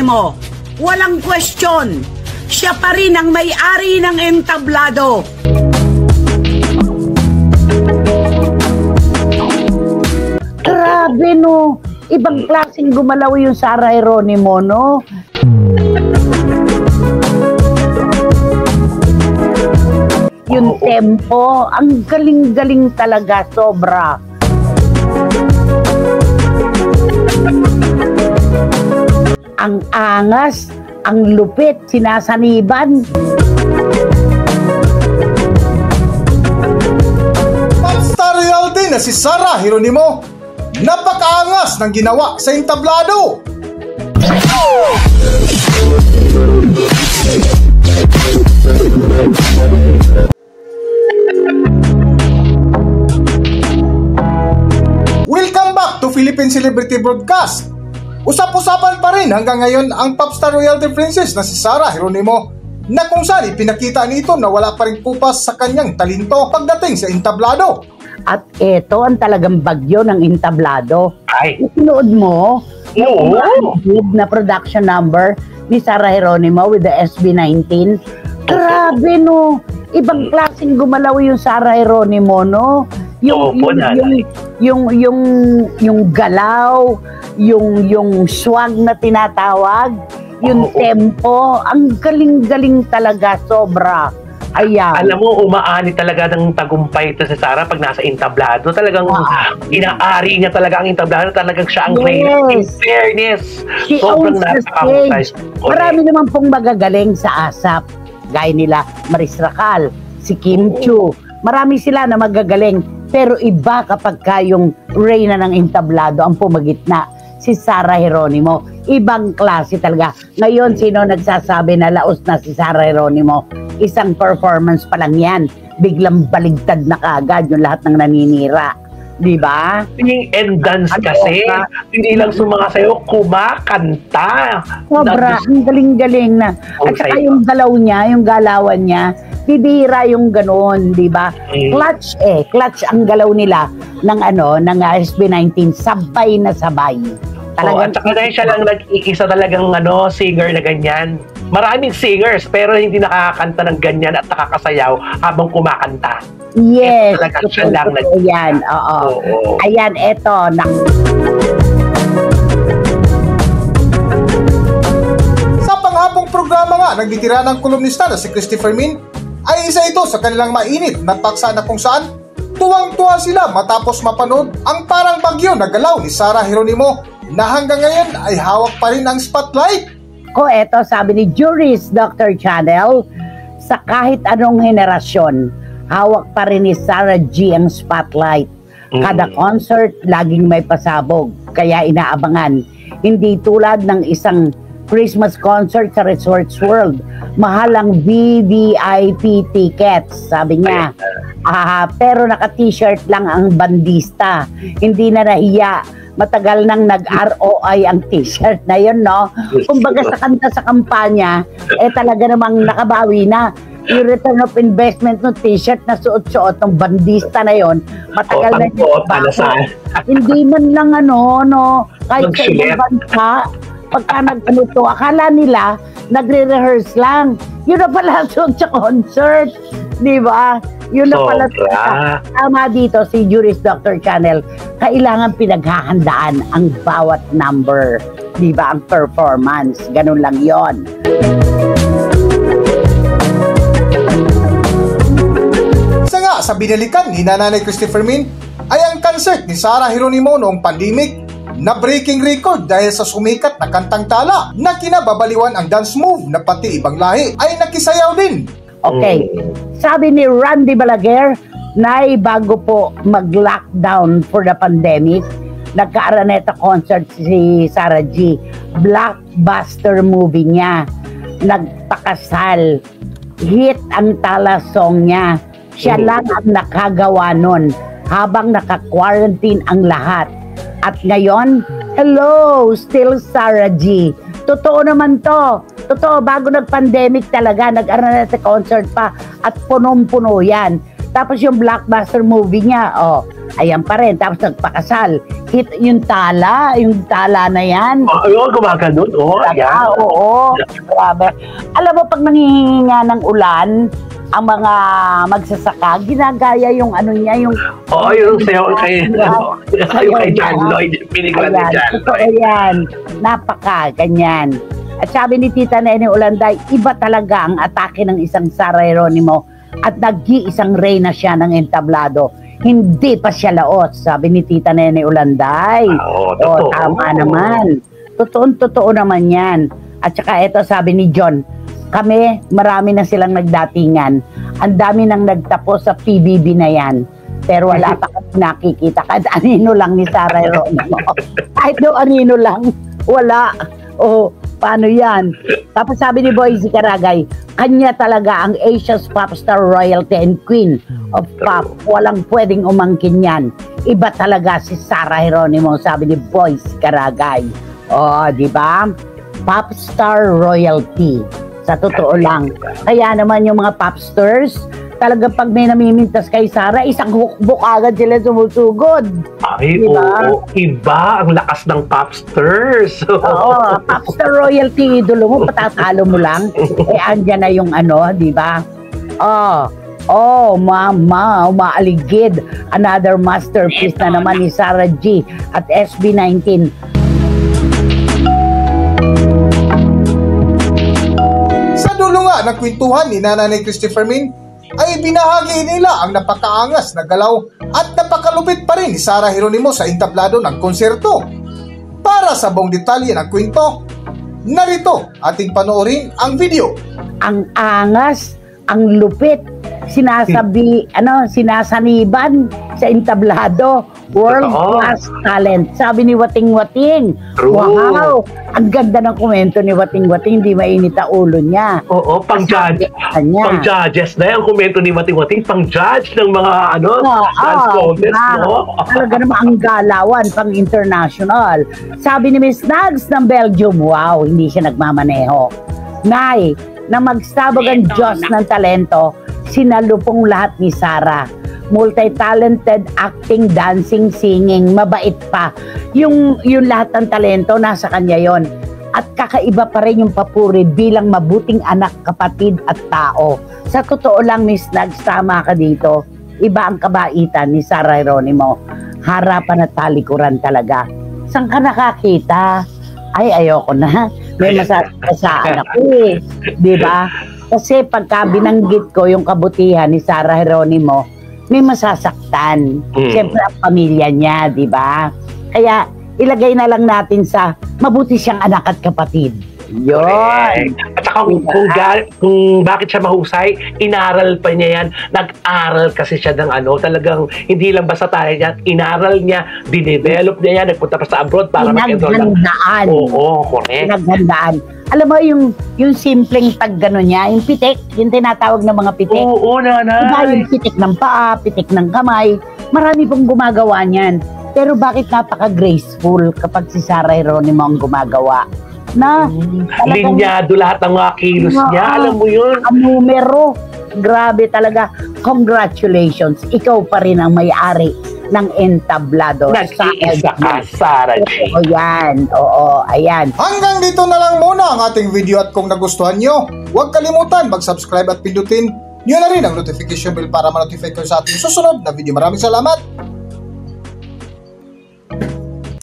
Geronimo, walang question, siya pa rin ang may-ari ng entablado. Grabe no, ibang klaseng gumalaw yung Sarah Geronimo, no? Yung tempo, ang galing-galing talaga, sobra. Ang angas, ang lupit, sinasaniban. Popstar royalty na si Sarah Geronimo, napakaangas ng ginawa sa entablado. Welcome back to Philippine Celebrity Broadcast. Usap-usapan pa rin hanggang ngayon ang Popstar Royalty Princess na si Sarah Geronimo, na kung saan ipinakita nito na wala pa rin kupas sa kanyang talento pagdating sa entablado. At ito ang talagang bagyo ng entablado. Ay. Ipinood mo yung na production number ni Sarah Geronimo with the SB19. Grabe no, ibang klaseng gumalaw yung Sarah Geronimo, no? Yung galaw, yung swag na tinatawag, yung tempo, ang galing-galing talaga, sobra. Ayan. Alam mo, umaani talaga ng tagumpay ito sa Sarah pag nasa entablado. Talagang inaari niya talaga ang entablado. Talagang siya ang reyna. In fairness, She sobrang owns the napakahusay. stage. Marami naman pong magagaling sa ASAP. Gaya nila, Maris Racal, si Kim Chiu. Marami sila na magagaling. Pero iba kapag yung reyna ng entablado ang pumagitna, si Sarah Geronimo. Ibang klase talaga. Ngayon, sino nagsasabi na laos na si Sarah Geronimo? Isang performance pa lang yan. Biglang baligtad na kaagad yung lahat ng naninira. Di ba? Yung end dance kasi, hindi lang sumasayaw, kumakanta. Sobra, ang galing-galing na. At saka yung galaw niya, yung galawan niya, bibira yung ganoon, di ba? Clutch ang galaw nila ng SB19, sabay na sabay. At saka dahil siya lang nag-iisa talagang singer na ganyan. Maraming singers pero hindi nakakanta ng ganyan at nakakasayaw habang kumakanta. Yes. Talaga siya lang yan, oo. Ayan, eto. Sa panghapong programa nga, nagtitira ng kolumnista na si Christopher Min, ay isa ito sa kanilang mainit na paksa na kung saan tuwang-tuwa sila matapos mapanood ang parang bagyo na galaw ni Sarah Geronimo na hanggang ngayon ay hawak pa rin ang spotlight. Eto, sabi ni Juris Dr. Channel, sa kahit anong henerasyon, hawak pa rin ni Sarah G ang spotlight. Kada concert, laging may pasabog, kaya inaabangan. Hindi tulad ng isang Christmas concert sa Resorts World. Mahal ang VVIP tickets, sabi niya. Pero naka-t-shirt lang ang bandista. Hindi na nahiya. Matagal nang nag-ROI ang t-shirt na yun, no? Kumbaga sa kanta sa kampanya, talaga namang nakabawi na. Yung return of investment ng t-shirt na suot-suot ng bandista na yon, matagal na yun. Hindi man lang kahit sa ibang bansa, pagka nag-to, akala nila, nagre-rehearse lang. Yun na pala suot sa concert. Di ba? Yun na pala. Tama dito si Juris Dr. Channel. Kailangan pinaghahandaan ang bawat number. Di ba? Ang performance. Ganun lang yon. Isa nga sa binalikan ni Nanay Christopher Min ay ang concert ni Sarah Geronimo noong pandemic na breaking record dahil sa sumikat na kantang tala na kinababaliwan ang dance move na pati ibang lahi ay nakisayaw din. Okay. Sabi ni Randy Balaguer, bago po mag-lockdown for the pandemic, nagka-Araneta concert si Sarah G. Blockbuster movie niya. Nagpakasal. Hit ang tala song niya. Siya lang ang nakagawa nun habang naka-quarantine ang lahat. At ngayon, hello, still Sarah G. Totoo naman to. Totoo, bago nag-pandemic talaga, nag-Araneta concert pa at punong-puno yan. Tapos yung blockbuster movie niya, ayan pa rin. Tapos nagpakasal. Yung tala na yan. Ayun, gumaganon. Ayan. Oo. Grabe. Alam mo, pag nangihinga ng ulan, ang mga magsasaka, ginagaya yung ano niya, yung... Oo, yung sayo kay John Lloyd. Piniguan ni John Lloyd. Ayan, ganyan. At sabi ni Tita Nene Ulanday, iba talaga ang atake ng isang Sara Geronimo at nag-iisang reyna siya ng entablado. Hindi pa siya laos, sabi ni Tita Nene Ulanday. Totoo. Tama naman. Totoo naman yan. At saka ito, sabi ni John, kami, marami na silang nagdatingan. Ang dami nang nagtapos sa PBB na yan. Pero wala pa kami nakikita. Kahit anino lang ni Sara Geronimo. Kahit no anino lang, wala. Paano yan? Tapos sabi ni Boyzy Caragay, kanya talaga ang Asia's pop star royalty and queen of pop. Walang pwedeng umangkin yan. Iba talaga si Sara Geronimo, sabi ni Boyzy Caragay. Di ba? Pop star royalty. Sa totoo lang. Kaya naman yung mga popsters, talaga pag may namimintas kay Sara, isang hukbok agad sila sumusugod. Ay, diba? Iba ang lakas ng popsters. Popstar royalty, idolo mo, patatalo mo lang. Andyan na yung di ba? Mama, umaaligid. Another masterpiece na naman ni Sara G at SB19. Dulo nga ng kwentuhan ni Nanay Christopher Min ay binahagi nila ang napakaangas na galaw at napakalupit pa rin ni Sara Geronimo sa entablado ng konserto. Para sa buong detalye ng kwento, narito ating panoorin ang video. Ang angas, ang lupit, sinasaniban sa entablado, world class talent. Sabi ni Wating Wating, wow, ang ganda ng komento ni Wating Wating, hindi mainit ang ulo niya. Pang-judges na yung komento ni Wating Wating, pang-judge ng mga dance contest, Talaga naman ang galawan, pang-international. Sabi ni Miss Nags ng Belgium, wow, hindi siya nagmamaneho. Nay, na magsabog ang Diyos ng talento, sinalupong lahat ni Sara. Multi-talented, acting, dancing, singing, mabait pa. Yung lahat ng talento, nasa kanya yon. At kakaiba pa rin yung papuri bilang mabuting anak, kapatid at tao. Sa totoo lang, Miss Nags, tama ka dito. Iba ang kabaitan ni Sara Geronimo. Harapan at talikuran talaga. Saan ka nakakita? Ay, ayoko na. May masasaan ako Diba? Kasi pagka binanggit ko yung kabutihan ni Sara Geronimo, may masasaktan. Siyempre ang pamilya niya, diba? Kaya ilagay na lang natin sa mabuti siyang anak at kapatid. Yun. At saka kung bakit siya mahusay, inaral pa niya yan. Nag-aral kasi siya ng talagang hindi lang basta tayo niya. Inaral niya, dinevelop niya yan, nagpunta pa sa abroad para mag-enroll ng... Correct. Pinaghandaan. Alam mo, yung simpleng pag-gano niya, yung pitik, yung tinatawag ng mga pitik. Nanay. Diba, yung pitik ng paa, pitik ng kamay, marami pong gumagawa niyan. Pero bakit napaka-graceful kapag si Sara Geronimo ang gumagawa? Linyado lahat ng mga kilos niya, alam mo yun? Ang numero, grabe talaga. Congratulations, ikaw pa rin ang may-ari ng entablado. Nag-iisa ka, Sara G. Ayan. Hanggang dito na lang muna ang ating video at kung nagustuhan nyo, huwag kalimutan mag-subscribe at pindutin nyo na rin ang notification bell para ma-notify kayo sa ating susunod na video. Maraming salamat!